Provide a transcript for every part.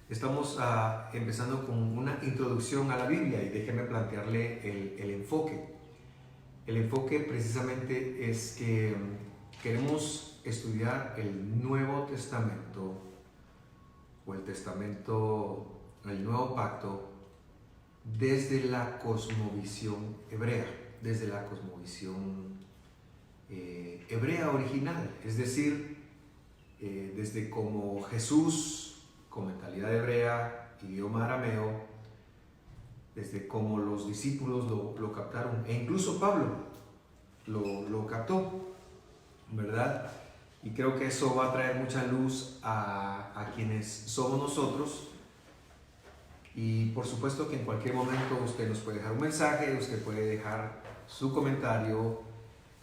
Estamos empezando con una introducción a la Biblia y déjeme plantearle el enfoque. El enfoque precisamente es que queremos estudiar el Nuevo Testamento o el Nuevo Pacto desde la cosmovisión hebrea, desde la cosmovisión hebrea original, es decir, desde como Jesús, con mentalidad hebrea, idioma arameo, desde cómo los discípulos lo captaron, e incluso Pablo lo captó, ¿verdad? Y creo que eso va a traer mucha luz a quienes somos nosotros. Y por supuesto que en cualquier momento usted nos puede dejar un mensaje, usted puede dejar su comentario.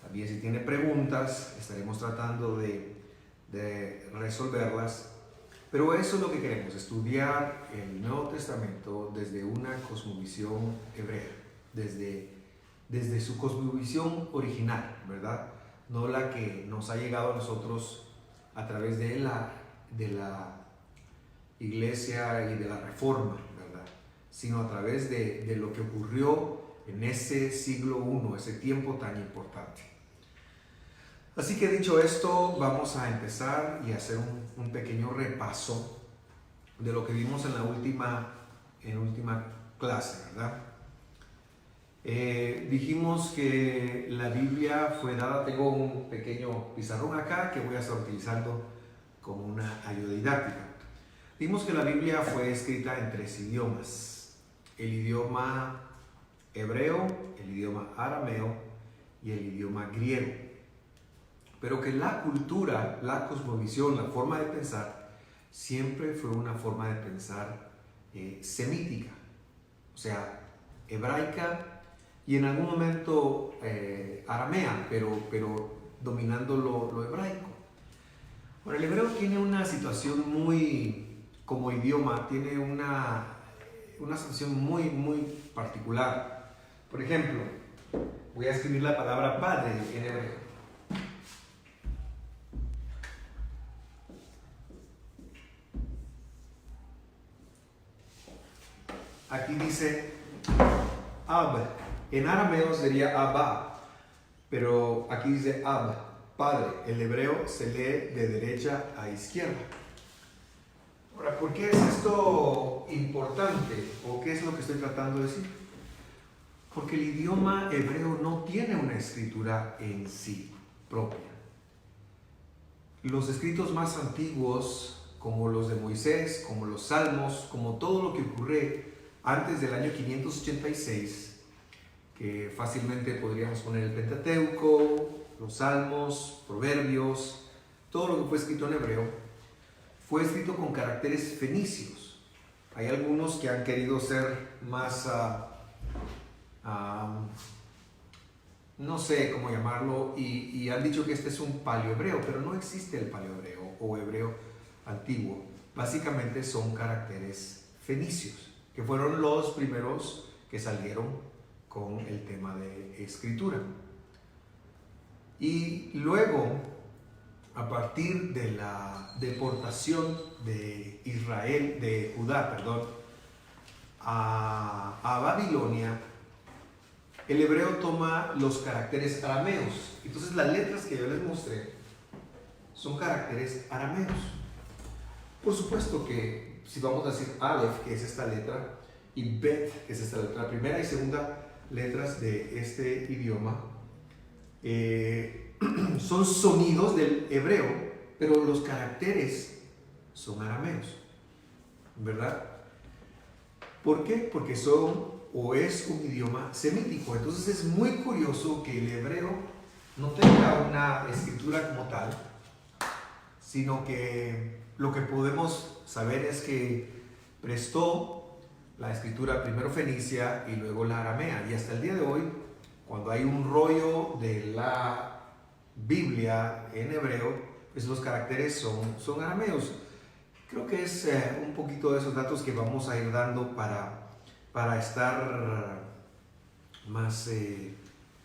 También si tiene preguntas, estaremos tratando de resolverlas. Pero eso es lo que queremos, estudiar el Nuevo Testamento desde una cosmovisión hebrea, desde su cosmovisión original, ¿verdad? No la que nos ha llegado a nosotros a través de la Iglesia y de la Reforma, ¿verdad? Sino a través de lo que ocurrió en ese siglo I, ese tiempo tan importante. Así que dicho esto, vamos a empezar y hacer un pequeño repaso de lo que vimos en la última clase, ¿verdad? Dijimos que la Biblia fue dada, tengo un pequeño pizarrón acá que voy a estar utilizando como una ayuda didáctica. Dijimos que la Biblia fue escrita en 3 idiomas: el idioma hebreo, el idioma arameo y el idioma griego. Pero que la cultura, la cosmovisión, la forma de pensar, siempre fue una forma de pensar semítica, o sea, hebraica y en algún momento aramea, pero dominando lo hebraico. Bueno, el hebreo tiene una situación como idioma, tiene una situación muy particular. Por ejemplo, voy a escribir la palabra padre en hebreo. Aquí dice Ab, en arameo sería Abba, pero aquí dice Ab, padre. El hebreo se lee de derecha a izquierda. Ahora, ¿por qué es esto importante? ¿O qué es lo que estoy tratando de decir? Porque el idioma hebreo no tiene una escritura en sí propia. Los escritos más antiguos, como los de Moisés, como los Salmos, como todo lo que ocurre antes del año 586, que fácilmente podríamos poner el Pentateuco, los Salmos, Proverbios, todo lo que fue escrito en hebreo, fue escrito con caracteres fenicios. Hay algunos que han querido ser más, no sé cómo llamarlo, y han dicho que este es un paleohebreo, pero no existe el paleohebreo o hebreo antiguo. Básicamente son caracteres fenicios, que fueron los primeros que salieron con el tema de escritura. Y luego, a partir de la deportación de Judá, a Babilonia, el hebreo toma los caracteres arameos. Entonces las letras que yo les mostré son caracteres arameos. Por supuesto que si vamos a decir Aleph, que es esta letra, y Bet, que es esta letra, la primera y segunda letras de este idioma, son sonidos del hebreo, pero los caracteres son arameos, ¿verdad? ¿Por qué? Porque es un idioma semítico. Entonces es muy curioso que el hebreo no tenga una escritura como tal, sino que lo que podemos saber es que prestó la escritura primero fenicia y luego la aramea. Y hasta el día de hoy, cuando hay un rollo de la Biblia en hebreo, pues los caracteres son arameos. Creo que es un poquito de esos datos que vamos a ir dando para estar más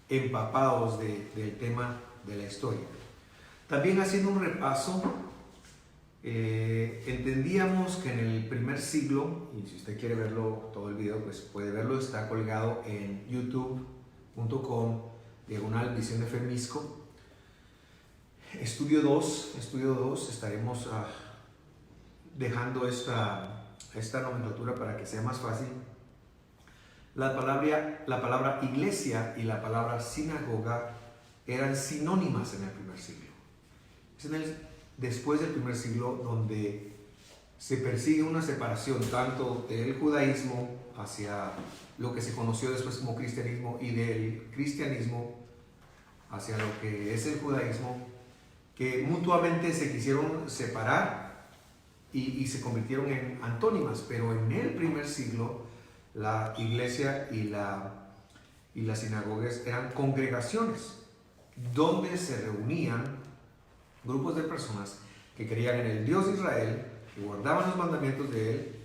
empapados del tema de la historia. También haciendo un repaso, entendíamos que en el primer siglo, y si usted quiere verlo, todo el video, pues puede verlo, está colgado en youtube.com/Visión de Fe Misco. Estudio 2, estaremos dejando esta nomenclatura para que sea más fácil. La palabra iglesia y la palabra sinagoga eran sinónimas en el primer siglo. Es después del primer siglo donde se persigue una separación tanto del judaísmo hacia lo que se conoció después como cristianismo y del cristianismo hacia lo que es el judaísmo, que mutuamente se quisieron separar y se convirtieron en antónimas. Pero en el primer siglo la iglesia y las sinagogas eran congregaciones donde se reunían grupos de personas que creían en el Dios de Israel, que guardaban los mandamientos de Él,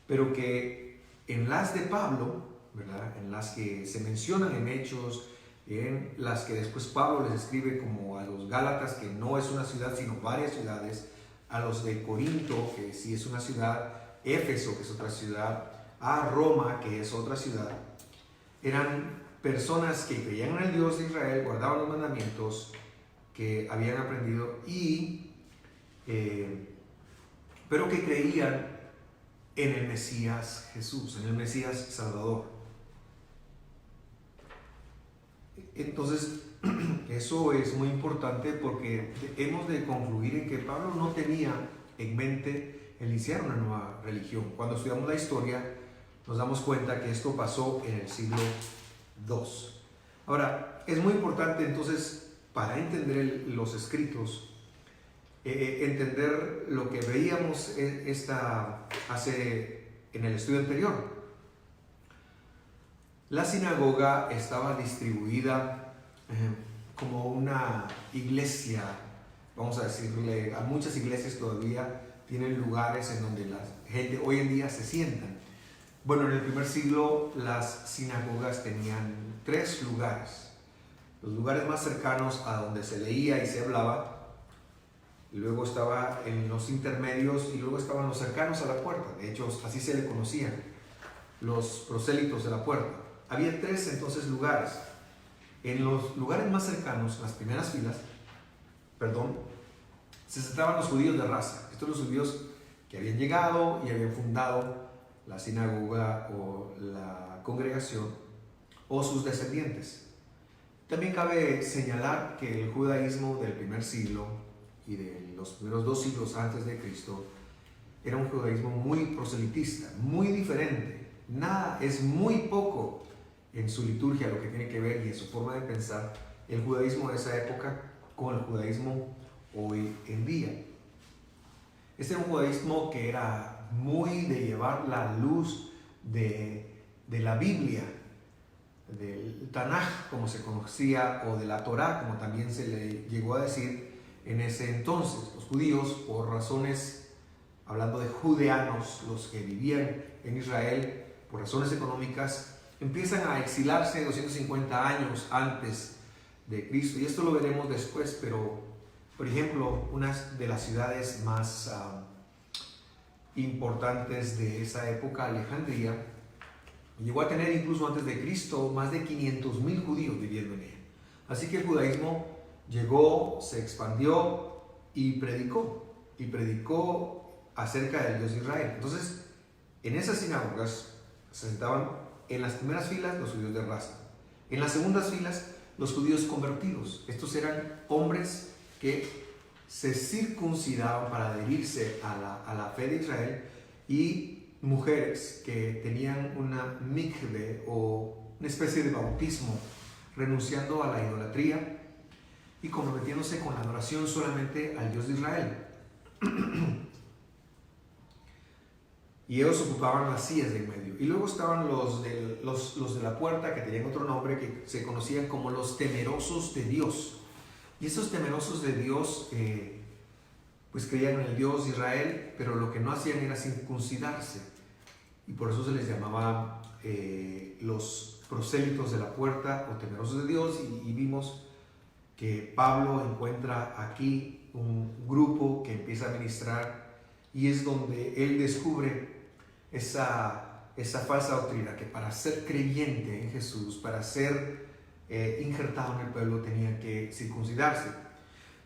pero que en las de Pablo, ¿verdad?, en las que se mencionan en Hechos, en las que después Pablo les escribe como a los Gálatas, que no es una ciudad sino varias ciudades, a los de Corinto, que sí es una ciudad, Éfeso, que es otra ciudad, a Roma, que es otra ciudad, eran personas que creían en el Dios de Israel, guardaban los mandamientos que habían aprendido pero que creían en el Mesías Jesús, en el Mesías Salvador. Entonces, eso es muy importante porque hemos de concluir en que Pablo no tenía en mente el iniciar una nueva religión. Cuando estudiamos la historia, nos damos cuenta que esto pasó en el siglo II. Ahora, es muy importante entonces, para entender los escritos, entender lo que veíamos en el estudio anterior. La sinagoga estaba distribuida como una iglesia, vamos a decirle, a muchas iglesias todavía tienen lugares en donde la gente hoy en día se sientan. Bueno, en el primer siglo las sinagogas tenían 3 lugares. Los lugares más cercanos a donde se leía y se hablaba, y luego estaba en los intermedios y luego estaban los cercanos a la puerta. De hecho, así se le conocían, los prosélitos de la puerta. Había 3 entonces lugares. En los lugares más cercanos, las primeras filas, se sentaban los judíos de raza. Estos los judíos que habían llegado y habían fundado la sinagoga o la congregación, o sus descendientes. También cabe señalar que el judaísmo del primer siglo y de los primeros 2 siglos antes de Cristo era un judaísmo muy proselitista, muy diferente. Es muy poco en su liturgia lo que tiene que ver y en su forma de pensar el judaísmo de esa época con el judaísmo hoy en día. Este era un judaísmo que era muy de llevar la luz de la Biblia, del Tanaj, como se conocía, o de la Torá, como también se le llegó a decir en ese entonces. Los judíos, por razones, hablando de judeanos, los que vivían en Israel, por razones económicas, empiezan a exilarse 250 años antes de Cristo, y esto lo veremos después, pero, por ejemplo, una de las ciudades más importantes de esa época, Alejandría, llegó a tener incluso antes de Cristo más de 500,000 judíos viviendo en ella. Así que el judaísmo llegó, se expandió y predicó acerca del Dios de Israel. Entonces, en esas sinagogas se sentaban en las primeras filas los judíos de raza, en las segundas filas los judíos convertidos. Estos eran hombres que se circuncidaban para adherirse a la fe de Israel, y mujeres que tenían una mikve o una especie de bautismo, renunciando a la idolatría y comprometiéndose con la adoración solamente al Dios de Israel. Y ellos ocupaban las sillas de en medio. Y luego estaban los de la puerta, que tenían otro nombre, que se conocían como los temerosos de Dios. Y estos temerosos de Dios pues creían en el Dios de Israel, pero lo que no hacían era circuncidarse. Y por eso se les llamaba los prosélitos de la puerta o temerosos de Dios. Y vimos que Pablo encuentra aquí un grupo que empieza a ministrar y es donde él descubre esa falsa doctrina que para ser creyente en Jesús, para ser injertado en el pueblo, tenía que circuncidarse.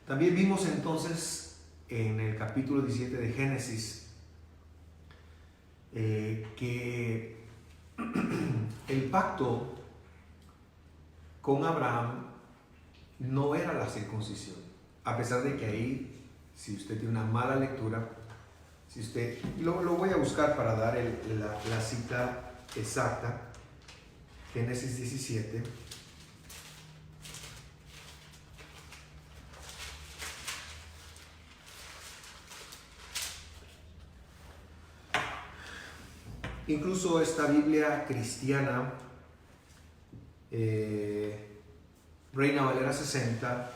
También vimos entonces en el capítulo 17 de Génesis que el pacto con Abraham no era la circuncisión, a pesar de que ahí, si usted tiene una mala lectura, si usted lo voy a buscar para dar la cita exacta, Génesis 17. Incluso esta Biblia cristiana, Reina Valera 60,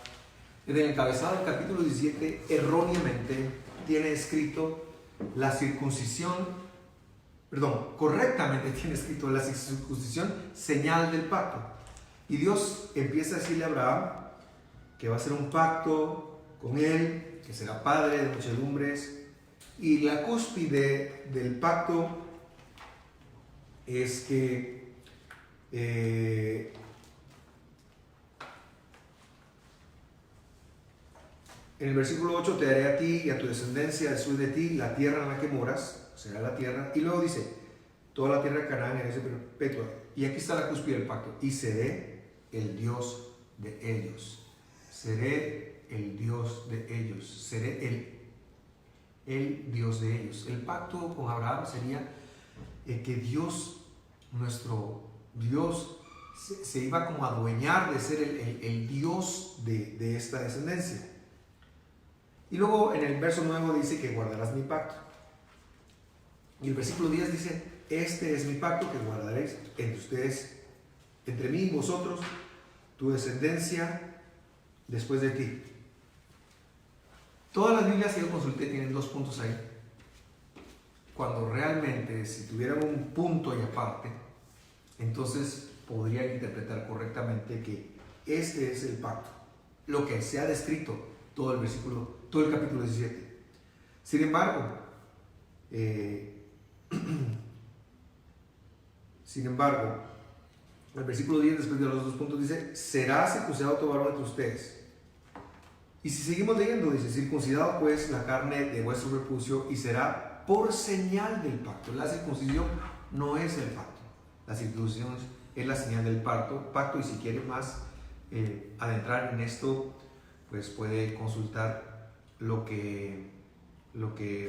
en el encabezado del capítulo 17, erróneamente tiene escrito la circuncisión, correctamente tiene escrito la circuncisión, señal del pacto. Y Dios empieza a decirle a Abraham que va a hacer un pacto con él, que será padre de muchedumbres, y la cúspide del pacto es que en el versículo 8, te daré a ti y a tu descendencia después de ti la tierra en la que moras, será la tierra, y luego dice, toda la tierra de Canaán herencia perpetua, y aquí está la cúspide del pacto, y seré el Dios de ellos, seré el Dios de ellos, seré el Dios de ellos. El pacto con Abraham sería que Dios, nuestro Dios, se iba como a adueñar de ser el Dios de esta descendencia. Y luego en el verso 9 dice que guardarás mi pacto. Y el versículo 10 dice, este es mi pacto que guardaréis entre ustedes, entre mí y vosotros, tu descendencia después de ti. Todas las Biblias que yo consulté tienen dos puntos ahí. Cuando realmente, si tuvieran un punto y aparte, entonces podrían interpretar correctamente que este es el pacto, lo que se ha descrito todo el capítulo 17. Sin embargo, el versículo 10, después de los dos puntos, dice, será circuncidado todo varón entre ustedes. Y si seguimos leyendo, dice, circuncidado pues la carne de vuestro repucio, y será por señal del pacto. La circuncisión no es el pacto. La circuncisión es la señal del pacto, y si quiere más adentrar en esto, pues puede consultar lo que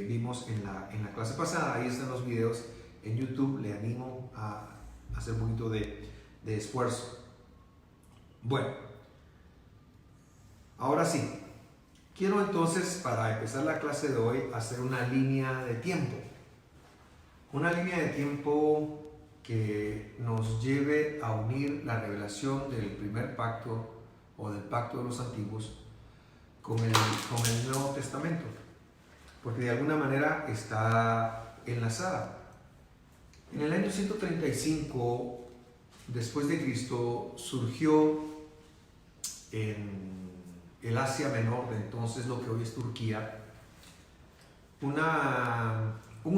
vimos en la clase pasada. Ahí están los videos en YouTube. Le animo a hacer un poquito de esfuerzo. Bueno, ahora sí, quiero entonces, para empezar la clase de hoy, hacer una línea de tiempo. Una línea de tiempo que nos lleve a unir la revelación del primer pacto o del pacto de los antiguos con el Nuevo Testamento, porque de alguna manera está enlazada. En el año 135 después de Cristo surgió en el Asia Menor, de entonces lo que hoy es Turquía, un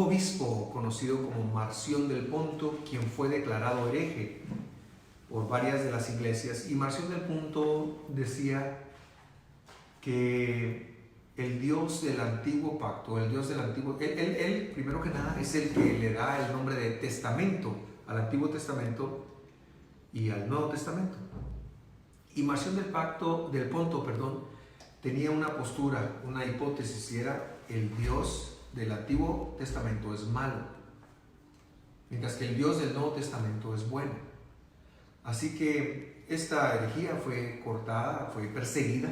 obispo conocido como Marción del Ponto, quien fue declarado hereje por varias de las iglesias. Y Marción del Ponto decía que el Dios del antiguo pacto, el Dios del antiguo, él primero que nada es el que le da el nombre de testamento al Antiguo Testamento y al Nuevo Testamento. Y Marción del Ponto, tenía una postura, una hipótesis, y era: el Dios del Antiguo Testamento es malo, mientras que el Dios del Nuevo Testamento es bueno. Así que esta herejía fue cortada, fue perseguida,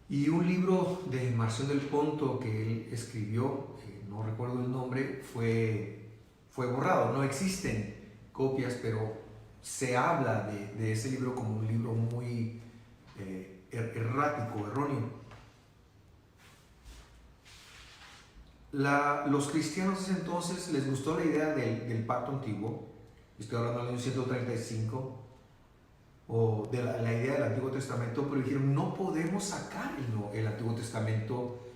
y un libro de Marción del Ponto que él escribió, no recuerdo el nombre, fue borrado. No existen copias, pero se habla de ese libro como un libro muy errático, erróneo. Los cristianos entonces les gustó la idea del pacto antiguo. Estoy hablando del año 135, o de la idea del Antiguo Testamento, pero dijeron: no podemos sacar el Antiguo Testamento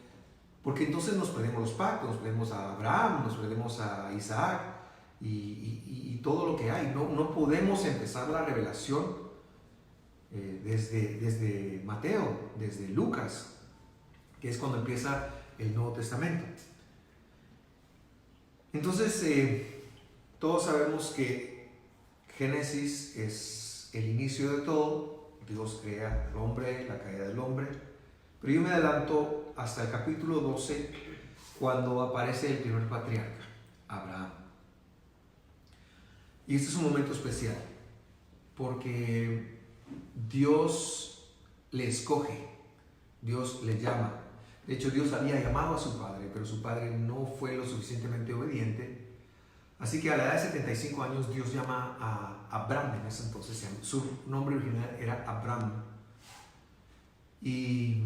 Porque entonces nos perdemos los pactos, nos perdemos a Abraham, nos perdemos a Isaac y todo lo que hay. No podemos empezar la revelación desde Mateo, desde Lucas, que es cuando empieza el Nuevo Testamento. Entonces, todos sabemos que Génesis es el inicio de todo. Dios crea al hombre, la caída del hombre. Pero yo me adelanto hasta el capítulo 12, cuando aparece el primer patriarca, Abraham. Y este es un momento especial, porque Dios le escoge, Dios le llama. De hecho, Dios había llamado a su padre, pero su padre no fue lo suficientemente obediente. Así que a la edad de 75 años Dios llama a Abraham en ese entonces. Su nombre original era Abraham. Y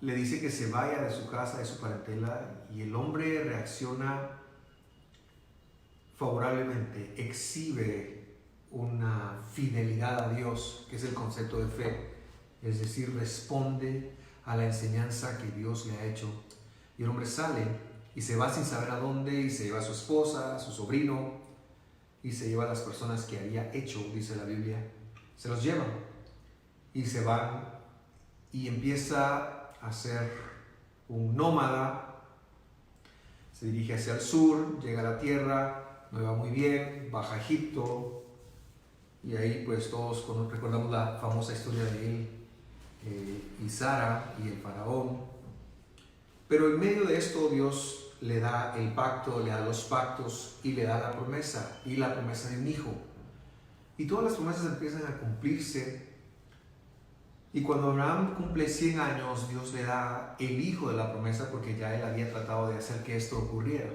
le dice que se vaya de su casa, de su parentela, y el hombre reacciona favorablemente, exhibe una fidelidad a Dios, que es el concepto de fe. Es decir, responde a la enseñanza que Dios le ha hecho. Y el hombre sale y se va sin saber a dónde, y se lleva a su esposa, a su sobrino, y se lleva a las personas que había hecho, dice la Biblia. Se los lleva y se van, y empieza a ser un nómada. Se dirige hacia el sur, llega a la tierra, no va muy bien, baja a Egipto, y ahí pues todos recordamos la famosa historia de él y Sara y el faraón. Pero en medio de esto Dios le da el pacto, le da los pactos y le da la promesa, y la promesa de un hijo. Y todas las promesas empiezan a cumplirse. Y cuando Abraham cumple 100 años, Dios le da el hijo de la promesa, porque ya él había tratado de hacer que esto ocurriera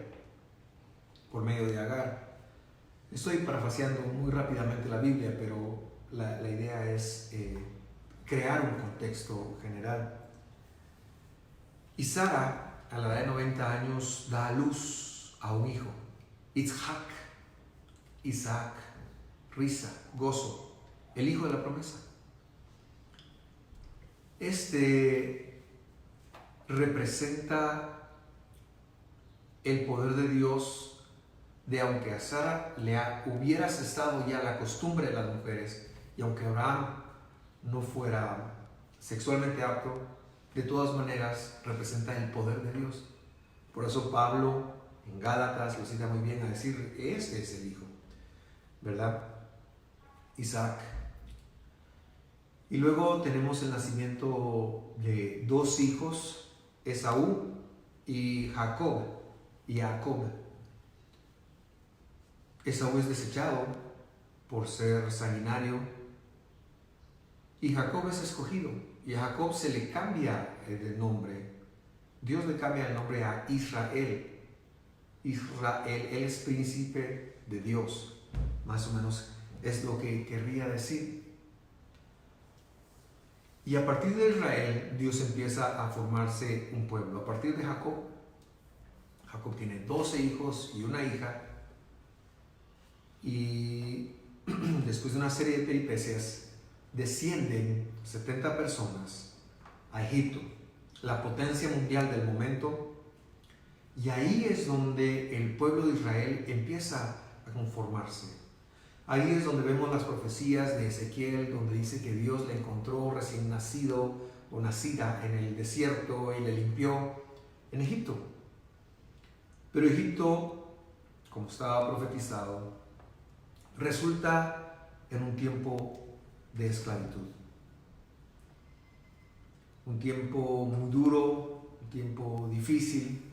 por medio de Agar. Estoy parafraseando muy rápidamente la Biblia, pero la idea es crear un contexto general. Y Sara, a la edad de 90 años, da a luz a un hijo, Isaac, risa, gozo, el hijo de la promesa. Este representa el poder de Dios, de aunque a Sara hubiera cesado ya la costumbre de las mujeres, y aunque Abraham no fuera sexualmente apto, de todas maneras representa el poder de Dios. Por eso Pablo en Gálatas lo cita muy bien a decir, este es el hijo, ¿verdad? Isaac. Y luego tenemos el nacimiento de dos hijos, Esaú y Jacob. Esaú es desechado por ser sanguinario, y Jacob es escogido, y a Jacob se le cambia el nombre. Dios le cambia el nombre a Israel. Israel, él es príncipe de Dios, más o menos es lo que querría decir. Y a partir de Israel, Dios empieza a formarse un pueblo. A partir de Jacob, Jacob tiene 12 hijos y una hija, y después de una serie de peripecias, descienden 70 personas a Egipto, la potencia mundial del momento, y ahí es donde el pueblo de Israel empieza a conformarse. Ahí es donde vemos las profecías de Ezequiel, donde dice que Dios le encontró recién nacido o nacida en el desierto y le limpió en Egipto. Pero Egipto, como estaba profetizado, resulta en un tiempo de esclavitud. Un tiempo muy duro, un tiempo difícil,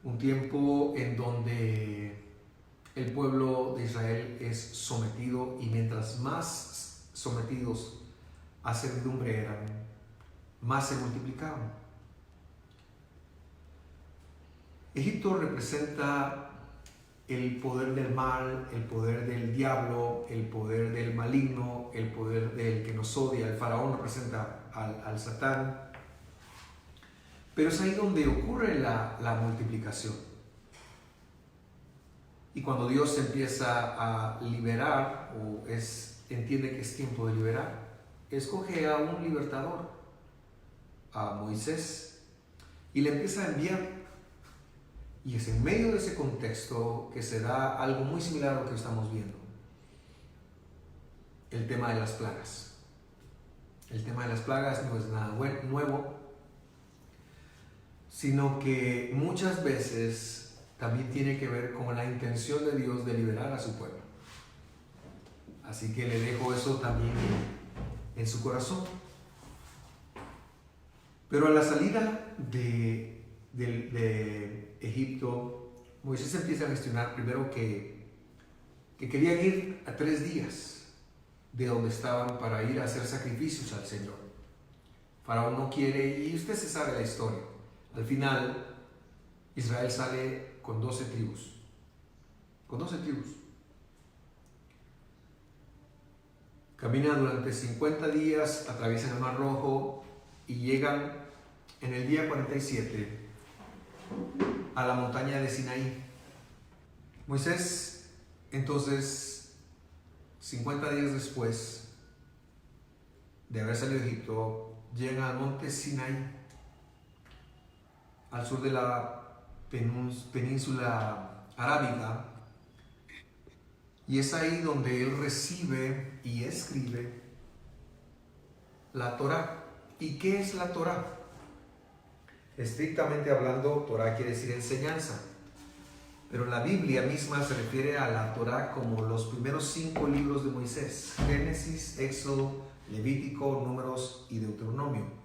un tiempo en donde el pueblo de Israel es sometido, y mientras más sometidos a servidumbre eran, más se multiplicaban. Egipto representa el poder del mal, el poder del diablo, el poder del maligno, el poder del que nos odia. El faraón representa al Satán. Pero es ahí donde ocurre la multiplicación. Y cuando Dios empieza a liberar, o entiende que es tiempo de liberar, escoge a un libertador, a Moisés. y le empieza a enviar. Y es en medio de ese contexto que se da algo muy similar a lo que estamos viendo. El tema de las plagas. El tema de las plagas no es nada nuevo, sino que muchas veces también tiene que ver con la intención de Dios de liberar a su pueblo. Así que le dejo eso también en su corazón. Pero a la salida de Egipto, Moisés empieza a gestionar primero que querían ir a 3 días de donde estaban para ir a hacer sacrificios al Señor. Faraón no quiere, y usted se sabe la historia. Al final, Israel sale con 12 tribus. Con 12 tribus. Caminan durante 50 días, atraviesan el Mar Rojo y llegan en el día 47 a la montaña de Sinaí. Moisés, entonces, 50 días después de haber salido de Egipto, llega al monte Sinaí, al sur de la península arábiga, y es ahí donde él recibe y escribe la Torá. ¿Y qué es la Torá? Estrictamente hablando, Torá quiere decir enseñanza, pero la Biblia misma se refiere a la Torá como los primeros 5 libros de Moisés: Génesis, Éxodo, Levítico, Números y Deuteronomio.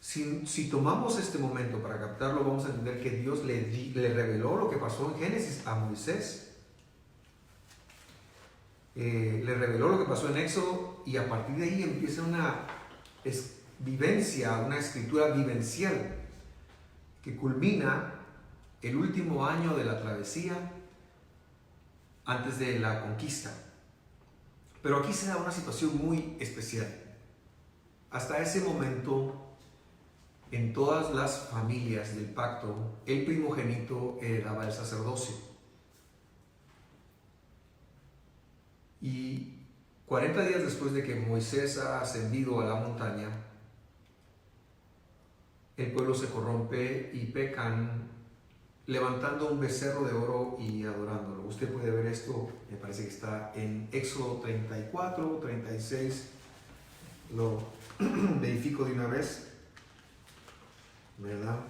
Si tomamos este momento para captarlo, vamos a entender que Dios le reveló lo que pasó en Génesis a Moisés. Le reveló lo que pasó en Éxodo, y a partir de ahí empieza una vivencia, una escritura vivencial que culmina el último año de la travesía antes de la conquista. Pero aquí se da una situación muy especial. Hasta ese momento, en todas las familias del pacto, el primogénito heredaba el sacerdocio. Y 40 días después de que Moisés ha ascendido a la montaña, el pueblo se corrompe y pecan levantando un becerro de oro y adorándolo. Usted puede ver esto, me parece que está en Éxodo 34, 36. Lo verifico de una vez, ¿verdad?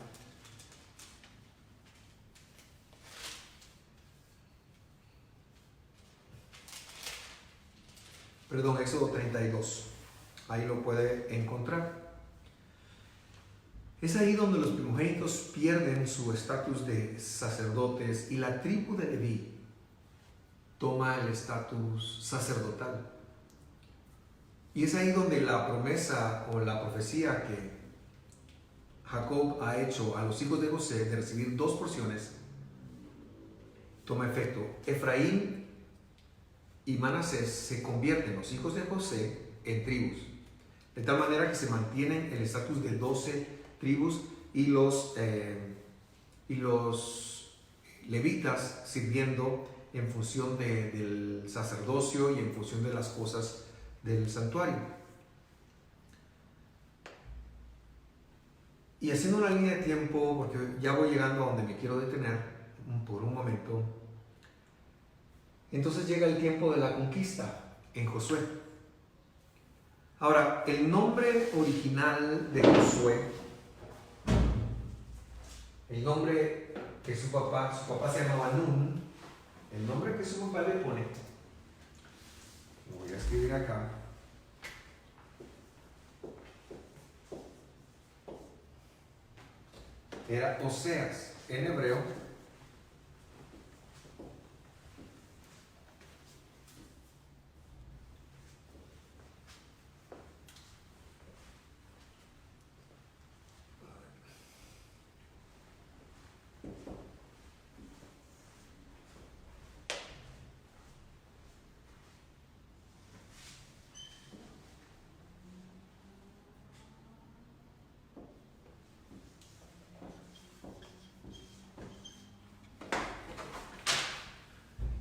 Perdón, Éxodo 32. Ahí lo puede encontrar. Es ahí donde los primogénitos pierden su estatus de sacerdotes y la tribu de Leví toma el estatus sacerdotal. Y es ahí donde la promesa o la profecía que Jacob ha hecho a los hijos de José de recibir 2 porciones toma efecto. Efraín y Manasés se convierten, los hijos de José, en tribus, de tal manera que se mantienen el estatus de 12 tribus y los levitas sirviendo en función del sacerdocio y en función de las cosas del santuario. Y haciendo una línea de tiempo, porque ya voy llegando a donde me quiero detener por un momento, entonces llega el tiempo de la conquista en Josué. Ahora, el nombre original de Josué, el nombre que su papá se llamaba Nun, el nombre que su papá le pone, lo voy a escribir acá, era Oseas en hebreo.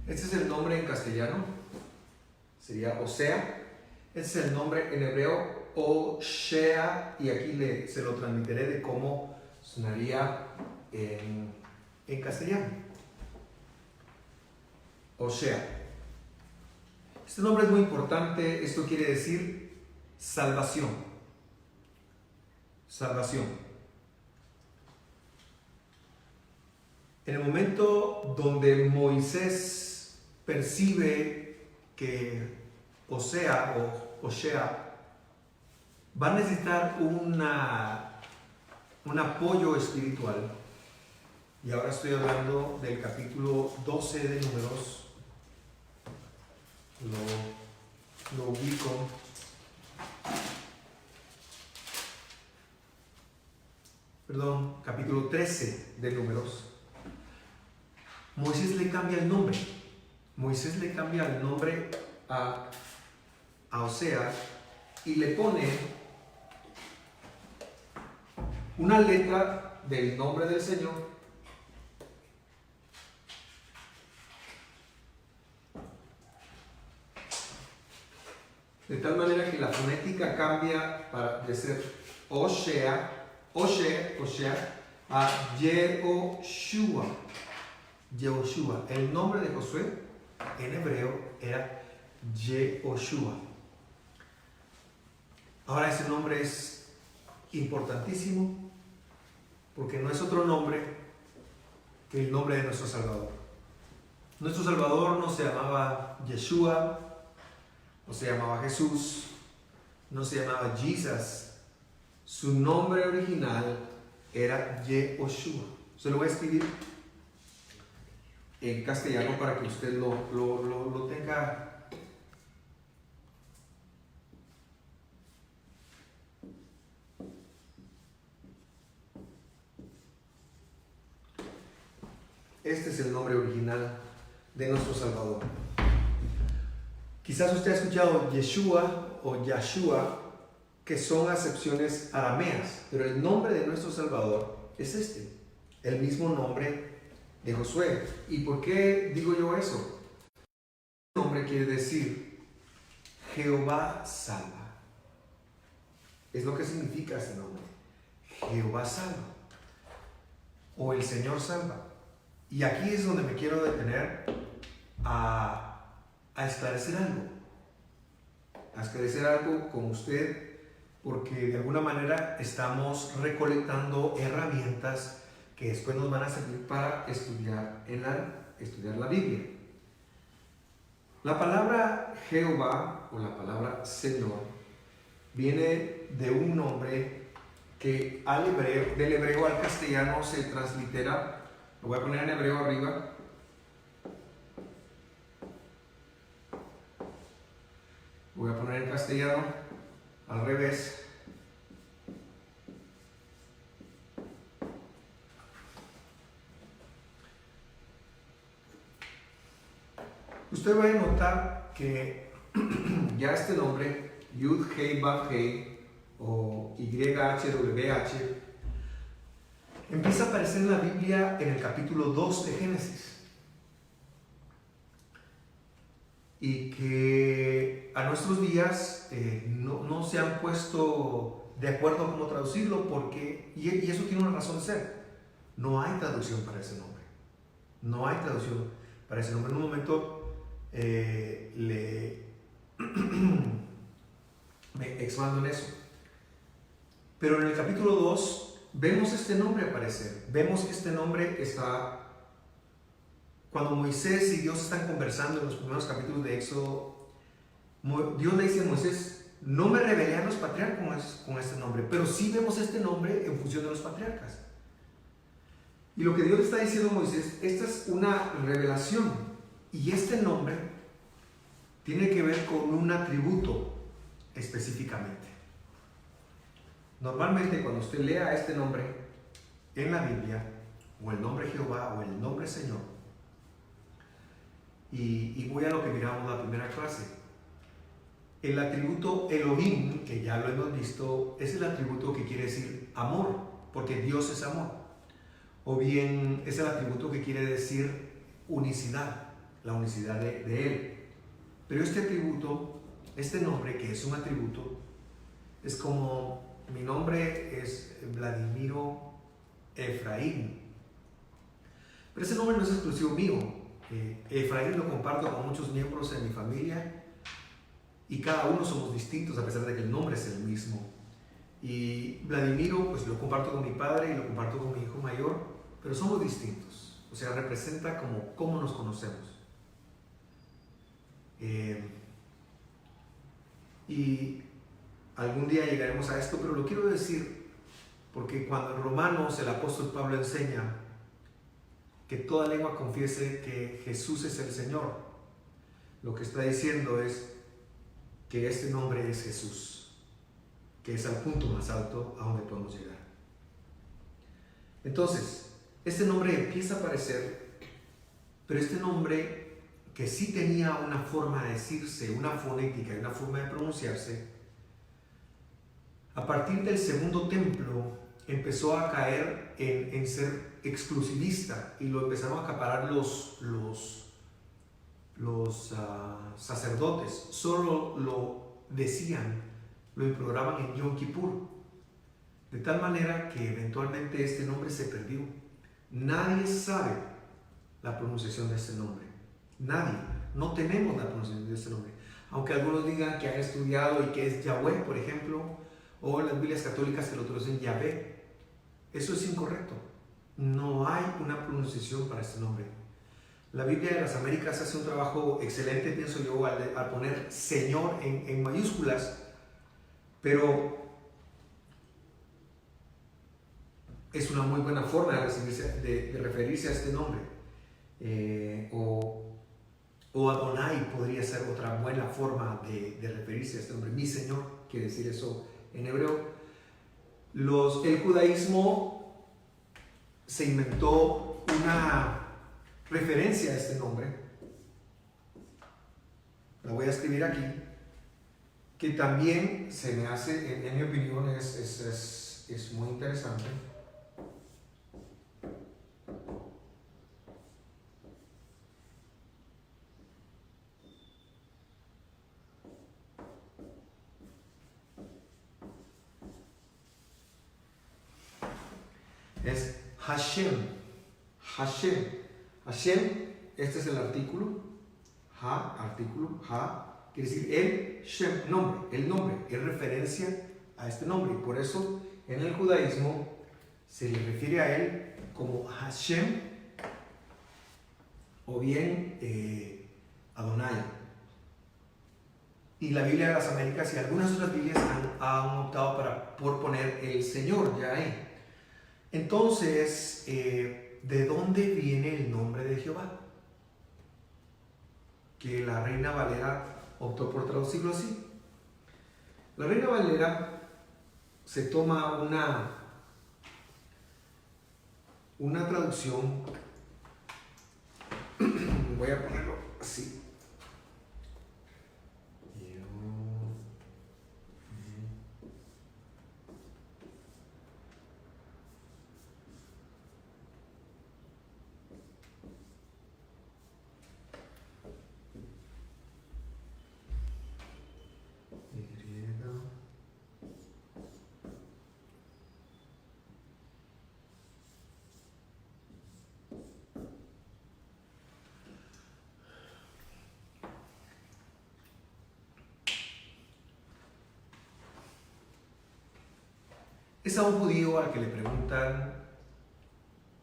Este es el nombre en castellano, sería Osea. Este es el nombre en hebreo, Oshea, y aquí se lo transmitiré de cómo sonaría en castellano. Oshea. Este nombre es muy importante. Esto quiere decir salvación. Salvación. En el momento donde Moisés percibe que Oshea va a necesitar un apoyo espiritual, y ahora estoy hablando del capítulo 12 de Números, lo ubico. Perdón, capítulo 13 de Números. Moisés le cambia el nombre. Moisés le cambia el nombre a Osea y le pone una letra del nombre del Señor. De tal manera que la fonética cambia de ser Oshea a Yehoshua. Yehoshua. El nombre de Josué en hebreo era Yehoshua. Ahora ese nombre es importantísimo porque no es otro nombre que el nombre de nuestro Salvador. Nuestro Salvador no se llamaba Yeshua, no se llamaba Jesús, no se llamaba Jesus. Su nombre original era Yehoshua. Se lo voy a escribir en castellano para que usted lo tenga. Este es el nombre original de nuestro Salvador. Quizás usted ha escuchado Yeshua o Yahshua, que son acepciones arameas, pero el nombre de nuestro Salvador es este, el mismo nombre de Josué. ¿Y por qué digo yo eso? El nombre quiere decir Jehová salva. Es lo que significa este nombre. Jehová salva. O el Señor salva. Y aquí es donde me quiero detener a esclarecer algo. A esclarecer algo con usted, porque de alguna manera estamos recolectando herramientas que después nos van a servir para estudiar la Biblia. La palabra Jehová o la palabra Señor viene de un nombre que del hebreo al castellano se translitera. Lo voy a poner en hebreo arriba. Voy a poner en castellano al revés. Usted va a notar que ya este nombre, Yud Hei Vav Hei o YHWH, empieza a aparecer en la Biblia en el capítulo 2 de Génesis. Y que a nuestros días no se han puesto de acuerdo a cómo traducirlo, porque, y eso tiene una razón de ser, no hay traducción para ese nombre. No hay traducción para ese nombre. En un momento me expando en eso. Pero en el capítulo 2 vemos este nombre aparecer. Vemos que este nombre está... Cuando Moisés y Dios están conversando en los primeros capítulos de Éxodo, Dios le dice a Moisés: no me revelé a los patriarcas con este nombre, pero sí vemos este nombre en función de los patriarcas. Y lo que Dios le está diciendo a Moisés, esta es una revelación, y este nombre tiene que ver con un atributo específicamente. Normalmente cuando usted lea este nombre en la Biblia, o el nombre Jehová o el nombre Señor, y voy a lo que miramos la primera clase, el atributo Elohim, que ya lo hemos visto, es el atributo que quiere decir amor, porque Dios es amor. O bien es el atributo que quiere decir unicidad, la unicidad de Él. Pero este atributo, este nombre que es un atributo, Es como mi nombre es Vladimiro Efraín. Pero ese nombre no es exclusivo mío. Efraín lo comparto con muchos miembros de mi familia y cada uno somos distintos a pesar de que el nombre es el mismo. Y Vladimiro pues lo comparto con mi padre y lo comparto con mi hijo mayor, pero somos distintos. O sea, representa como cómo nos conocemos. Y algún día llegaremos a esto, pero lo quiero decir porque cuando en Romanos el apóstol Pablo enseña que toda lengua confiese que Jesús es el Señor, lo que está diciendo es que este nombre es Jesús, que es al punto más alto a donde podemos llegar. Entonces, este nombre empieza a aparecer, pero este nombre que sí tenía una forma de decirse, una fonética y una forma de pronunciarse, a partir del segundo templo empezó a caer en ser exclusivista y lo empezaron a acaparar los sacerdotes. Solo lo decían, lo imploraban en Yom Kippur, de tal manera que eventualmente este nombre se perdió. Nadie sabe la pronunciación de este nombre. Nadie. No tenemos la pronunciación de este nombre. Aunque algunos digan que han estudiado y que es Yahweh, por ejemplo, o las Biblias católicas que lo traducen Yahvé. Eso es incorrecto. No hay una pronunciación para este nombre. La Biblia de las Américas hace un trabajo excelente, pienso yo, al poner Señor en mayúsculas, pero es una muy buena forma de referirse a este nombre. O Adonai podría ser otra buena forma de referirse a este nombre. Mi Señor quiere decir eso en hebreo. El judaísmo se inventó una referencia a este nombre. La voy a escribir aquí, que también se me hace, en mi opinión, es muy interesante. Es Hashem. Hashem. Hashem, este es el artículo. Artículo, quiere decir el Shem, nombre, el nombre, es referencia a este nombre. Y por eso en el judaísmo se le refiere a él como Hashem o bien Adonai. Y la Biblia de las Américas y algunas otras Biblias han optado por poner el Señor ya ahí. Entonces, ¿de dónde viene el nombre de Jehová? Que la Reina Valera optó por traducirlo así. La Reina Valera se toma una traducción, voy a ponerlo así. Es a un judío al que le preguntan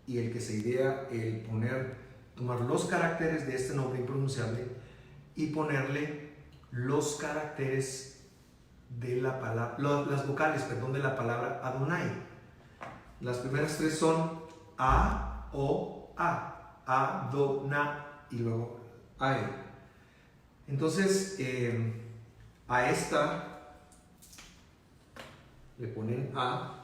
y el que se idea el tomar los caracteres de este nombre impronunciable y ponerle los caracteres de la palabra, las vocales, de la palabra Adonai. Las primeras tres son A, O, A, Adonai y luego A. Entonces, a esta le ponen A.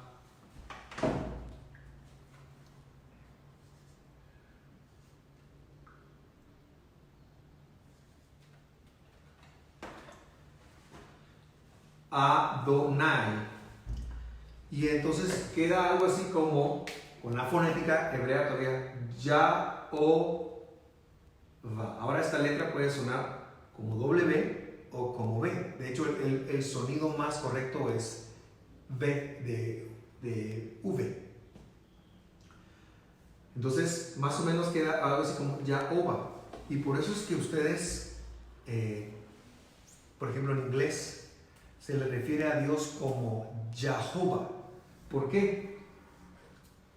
Adonai. Y entonces queda algo así como, con la fonética hebrea todavía, Ya, O, Va. Ahora esta letra puede sonar como W o como B. De hecho, el sonido más correcto es de V. Entonces, más o menos queda algo así como Jehová. Y por eso es que ustedes, por ejemplo, en inglés, se le refiere a Dios como Jehová. ¿Por qué?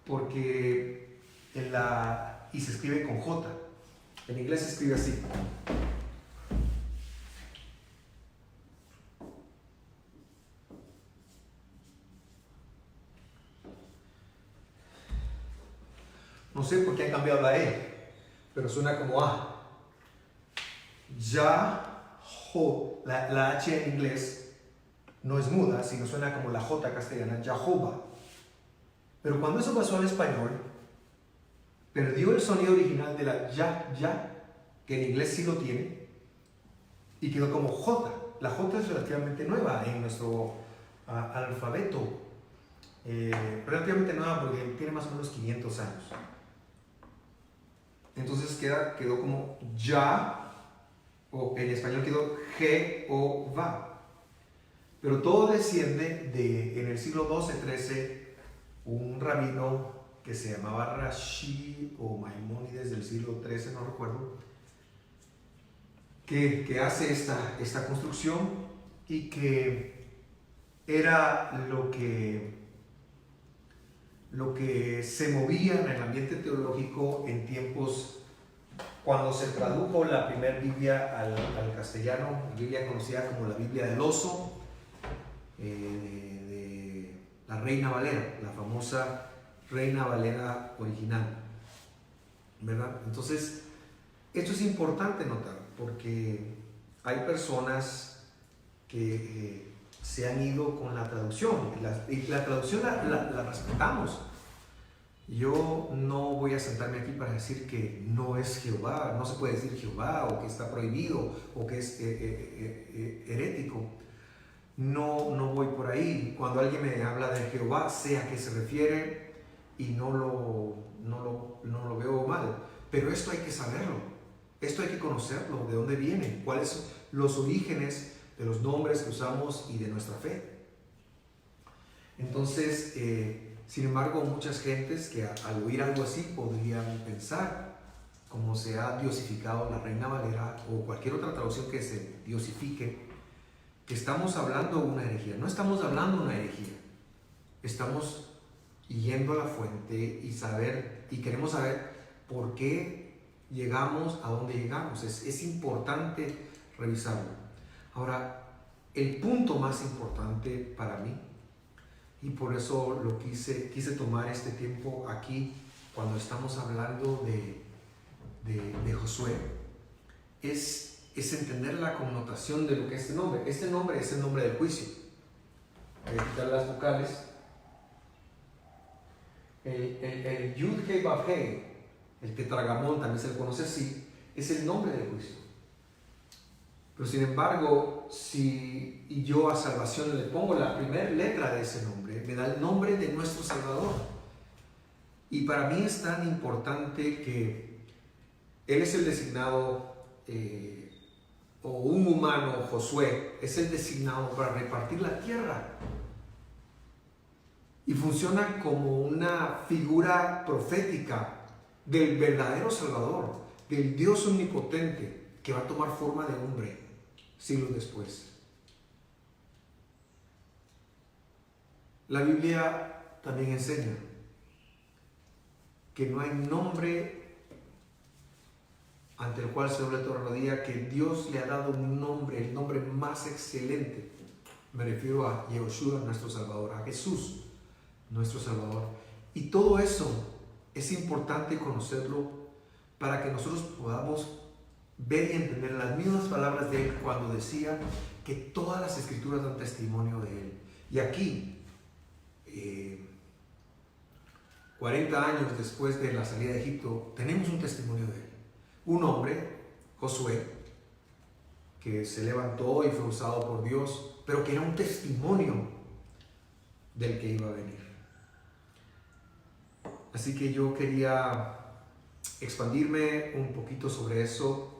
Porque y se escribe con J. En inglés se escribe así. No sé por qué han cambiado la E, pero suena como A. La H en inglés no es muda, sino suena como la J castellana, Jehová. Pero cuando eso pasó al español, perdió el sonido original de la ya, que en inglés sí lo tiene, y quedó como J. La J es relativamente nueva en nuestro alfabeto. Relativamente nueva porque tiene más o menos 500 años. Entonces quedó como ya, o en español quedó Jehová. Pero todo desciende en el siglo XII-XIII, un rabino que se llamaba Rashi o Maimónides del siglo XIII, no recuerdo, que hace esta construcción y que era lo que se movía en el ambiente teológico en tiempos cuando se tradujo la primera Biblia al castellano, la Biblia conocida como la Biblia del Oso, de la Reina Valera, la famosa Reina Valera original, ¿verdad? Entonces, esto es importante notar porque hay personas que se han ido con la traducción y la traducción la respetamos. Yo no voy a sentarme aquí para decir que no es Jehová, no se puede decir Jehová, o que está prohibido, o que es herético. No voy por ahí. Cuando alguien me habla de Jehová, sé a qué se refiere y no lo veo mal. Pero esto hay que saberlo, esto hay que conocerlo, de dónde viene, cuáles son los orígenes de los nombres que usamos y de nuestra fe. Entonces, sin embargo, muchas gentes que al oír algo así podrían pensar, como se ha diosificado la Reina Valera o cualquier otra traducción que se diosifique, que estamos hablando de una herejía. No estamos hablando de una herejía, estamos yendo a la fuente y queremos saber por qué llegamos a donde llegamos. Es importante revisarlo. Ahora, el punto más importante para mí, y por eso lo quise tomar este tiempo aquí cuando estamos hablando de Josué, es entender la connotación de lo que es este nombre. Este nombre es el nombre del juicio. Voy a quitar las vocales. El Yud Hei Vav Hei, el tetragamón, también se le conoce así, es el nombre del juicio. Pero sin embargo, si yo a salvación le pongo la primera letra de ese nombre, me da el nombre de nuestro Salvador. Y para mí es tan importante que Él es el designado, o un humano, Josué, es el designado para repartir la tierra. Y funciona como una figura profética del verdadero Salvador, del Dios omnipotente, que va a tomar forma de hombre siglos después. La Biblia también enseña que no hay nombre ante el cual se doble toda rodilla, que Dios le ha dado un nombre, el nombre más excelente. Me refiero a Yahushua, nuestro Salvador, a Jesús, nuestro Salvador. Y todo eso es importante conocerlo para que nosotros podamos ver y entender las mismas palabras de Él cuando decía que todas las Escrituras dan testimonio de Él. Y aquí, 40 años después de la salida de Egipto, tenemos un testimonio de Él. Un hombre, Josué, que se levantó y fue usado por Dios, pero que era un testimonio del que iba a venir. Así que yo quería expandirme un poquito sobre eso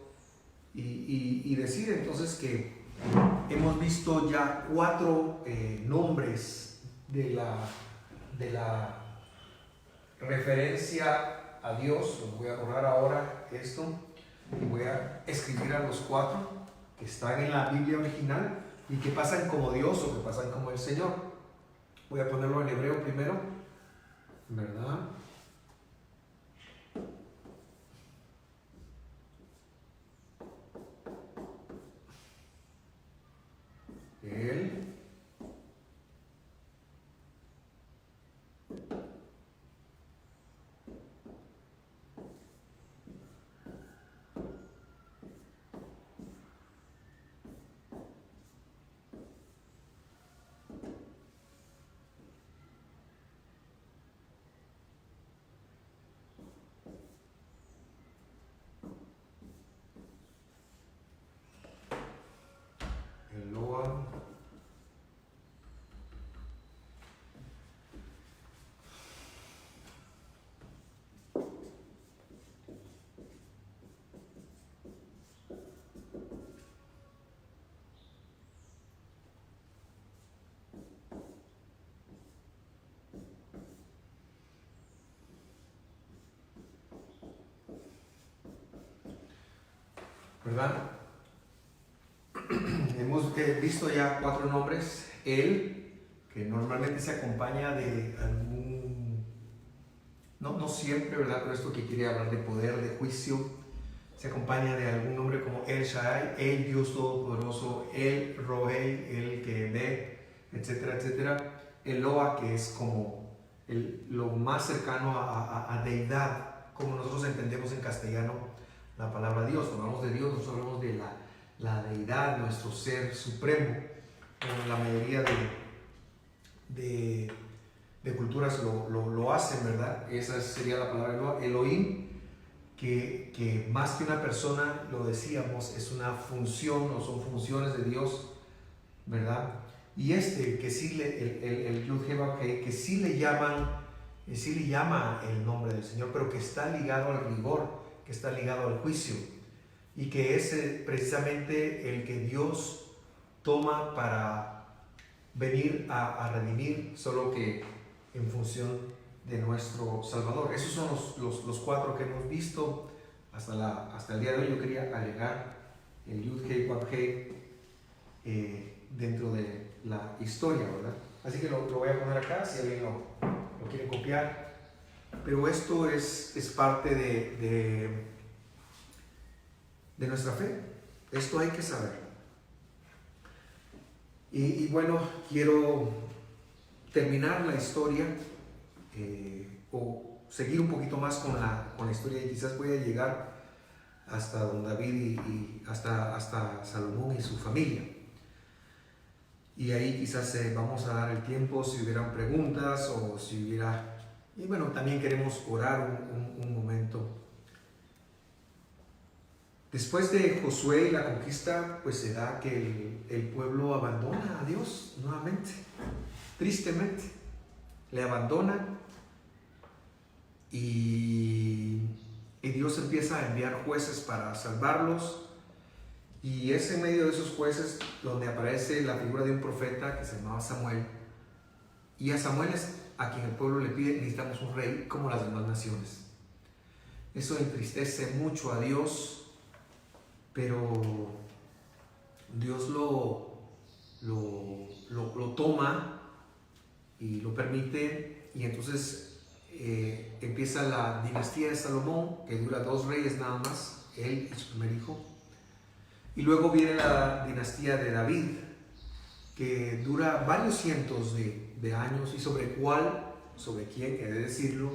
y decir entonces que hemos visto ya 4 nombres de la referencia a Dios. Los voy a borrar ahora esto y voy a escribir a los 4 que están en la Biblia original y que pasan como Dios o que pasan como el Señor. Voy a ponerlo en hebreo primero, ¿verdad? Él, Eloa, ¿verdad? Hemos visto ya 4 nombres. Él, que normalmente se acompaña de algún, no siempre, ¿verdad? Pero esto que quiere hablar de poder, de juicio, se acompaña de algún nombre como El Shaddai, el Dios Todopoderoso, el Rohei, el que ve, etcétera, etcétera. Eloa, que es como lo más cercano a deidad, como nosotros entendemos en castellano la palabra Dios. Cuando hablamos de Dios, nosotros hablamos de la deidad, nuestro ser supremo. Como la mayoría de culturas lo hacen, ¿verdad? Esa sería la palabra Eloa. Elohim, que más que una persona, lo decíamos, es una función o son funciones de Dios, ¿verdad? Y que sí el Yud He Vav He, que sí le llama el nombre del Señor, pero que está ligado al rigor, que está ligado al juicio, y que es precisamente el que Dios toma para venir a redimir, solo que en función de nuestro Salvador. Esos son los 4 que hemos visto hasta el día de hoy. Yo quería agregar el Yud He Vav He dentro de la historia, ¿verdad? Así que lo voy a poner acá si alguien lo quiere copiar. Pero esto es parte de nuestra fe. Esto hay que saber. Y bueno, quiero terminar la historia o seguir un poquito más con la historia, y quizás voy a llegar hasta don David y hasta Salomón y su familia. Y ahí quizás vamos a dar el tiempo si hubieran preguntas o si hubiera... Y bueno, también queremos orar un momento. Después de Josué y la conquista, pues se da que el pueblo abandona a Dios nuevamente. Tristemente, le abandona y Dios empieza a enviar jueces para salvarlos. Y es en medio de esos jueces donde aparece la figura de un profeta que se llamaba Samuel. Y a Samuel es a quien el pueblo le pide: necesitamos un rey como las demás naciones. Eso entristece mucho a Dios, pero Dios lo toma y lo permite. Y entonces empieza la dinastía de Salomón, que dura 2 reyes nada más, él y su primer hijo. Y luego viene la dinastía de David, que dura varios cientos de años, y sobre quién, he de decirlo,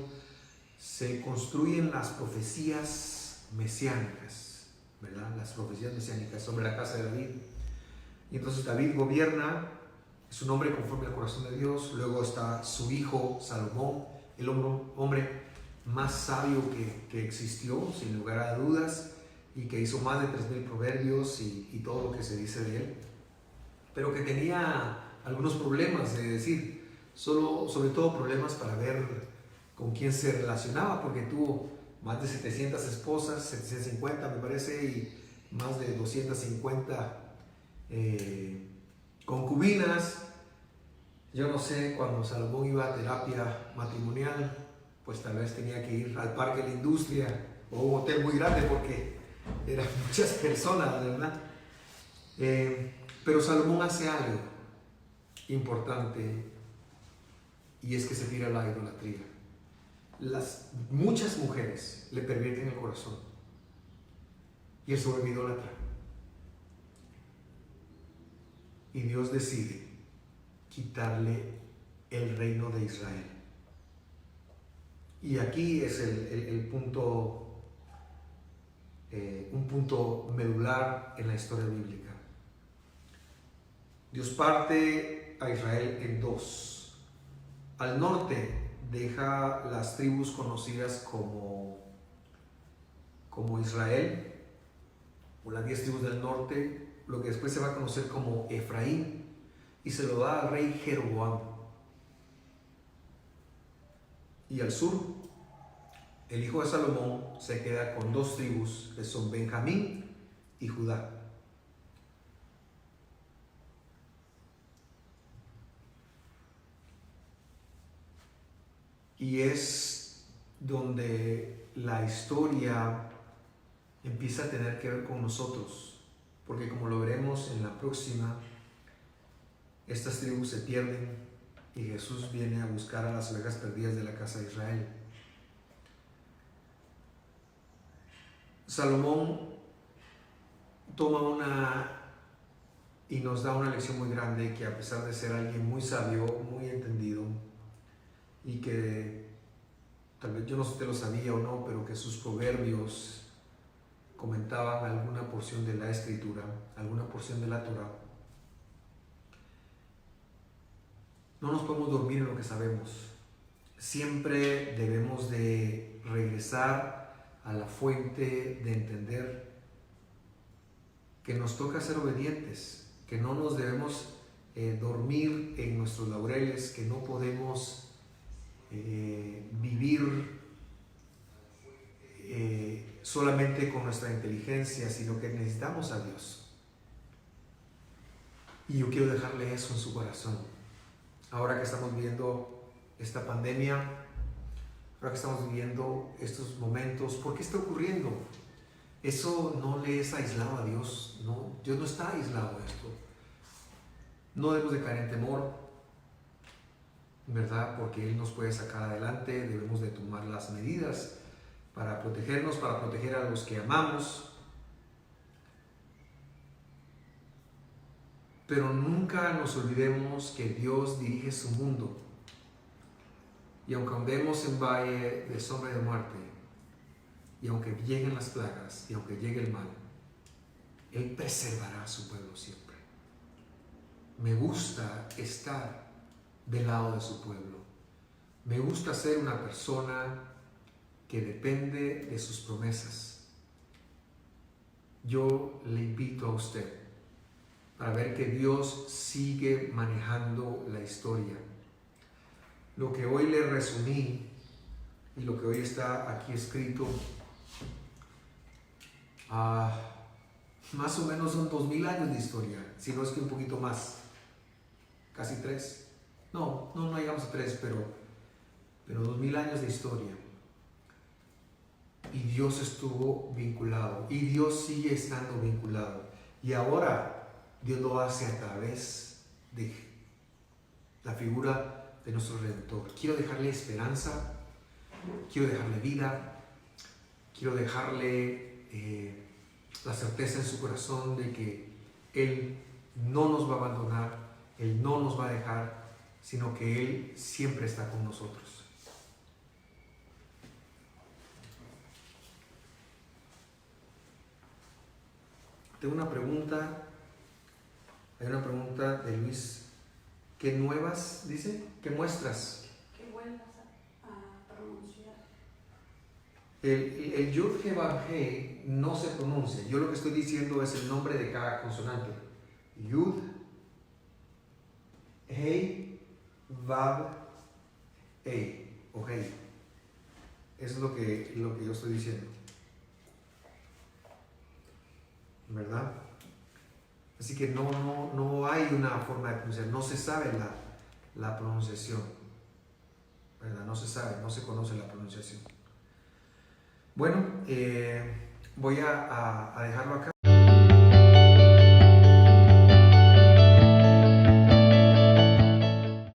se construyen las profecías mesiánicas, ¿verdad? Las profecías mesiánicas sobre la casa de David. Y entonces David gobierna, es un hombre conforme al corazón de Dios. Luego está su hijo Salomón, el hombre más sabio que existió, sin lugar a dudas, y que hizo más de 3,000 proverbios y todo lo que se dice de él, pero que tenía algunos problemas, es decir, sobre todo problemas para ver con quién se relacionaba, porque tuvo más de 700 esposas, 750 me parece, y más de 250 concubinas. Yo no sé, cuando Salomón iba a terapia matrimonial, pues tal vez tenía que ir al Parque de la Industria o un hotel muy grande porque eran muchas personas, ¿verdad? Pero Salomón hace algo importante y es que se tira a la idolatría. Muchas mujeres le pervierten el corazón y él se vuelve idólatra. Y Dios decide quitarle el reino de Israel. Y aquí es el punto, un punto medular en la historia bíblica. Dios parte a Israel en dos. Al norte deja las tribus conocidas como Israel, o las 10 tribus del norte, lo que después se va a conocer como Efraín, y se lo da al rey Jeroboam. Y al sur, el hijo de Salomón se queda con 2 tribus, que son Benjamín y Judá. Y es donde la historia empieza a tener que ver con nosotros, porque como lo veremos en la próxima, estas tribus se pierden y Jesús viene a buscar a las ovejas perdidas de la casa de Israel. Salomón toma y nos da una lección muy grande, que a pesar de ser alguien muy sabio, muy entendido, y que tal vez yo no sé si te lo sabía o no, pero que sus proverbios comentaban alguna porción de la escritura, alguna porción de la Torá. No nos podemos dormir en lo que sabemos. Siempre debemos de regresar a la fuente de entender que nos toca ser obedientes, que no nos debemos dormir en nuestros laureles, que no podemos vivir solamente con nuestra inteligencia, sino que necesitamos a Dios. Y yo quiero dejarle eso en su corazón. Ahora que estamos viviendo esta pandemia, ahora que estamos viviendo estos momentos, ¿por qué está ocurriendo? Eso no le es aislado a Dios, no, Dios no está aislado de esto. No debemos de caer en temor, ¿verdad? Porque Él nos puede sacar adelante, debemos de tomar las medidas para protegernos, para proteger a los que amamos. Pero nunca nos olvidemos que Dios dirige su mundo. Y aunque andemos en valle de sombra de muerte, y aunque lleguen las plagas, y aunque llegue el mal, Él preservará a su pueblo siempre. Me gusta estar del lado de su pueblo. Me gusta ser una persona que depende de sus promesas. Yo le invito a usted para ver que Dios sigue manejando la historia. Lo que hoy le resumí y lo que hoy está aquí escrito, más o menos son 2000 años de historia, si no es que un poquito más, casi 3. No llegamos a 3, pero 2000 años de historia. Y Dios estuvo vinculado, y Dios sigue estando vinculado. Y ahora Dios lo hace a través de la figura de nuestro Redentor. Quiero dejarle esperanza, quiero dejarle vida, quiero dejarle la certeza en su corazón de que Él no nos va a abandonar, Él no nos va a dejar, sino que Él siempre está con nosotros. Tengo una pregunta. Hay una pregunta de Luis. ¿Qué nuevas, dice? ¿Qué muestras? Que vuelvas a pronunciar. El Yud He Vav He no se pronuncia. Yo lo que estoy diciendo es el nombre de cada consonante. Yud, He, Vav, He o He. Eso es lo que yo estoy diciendo, ¿verdad? Así que no hay una forma de pronunciar, no se sabe la pronunciación, ¿verdad? No se sabe, no se conoce la pronunciación. Bueno, voy a dejarlo acá.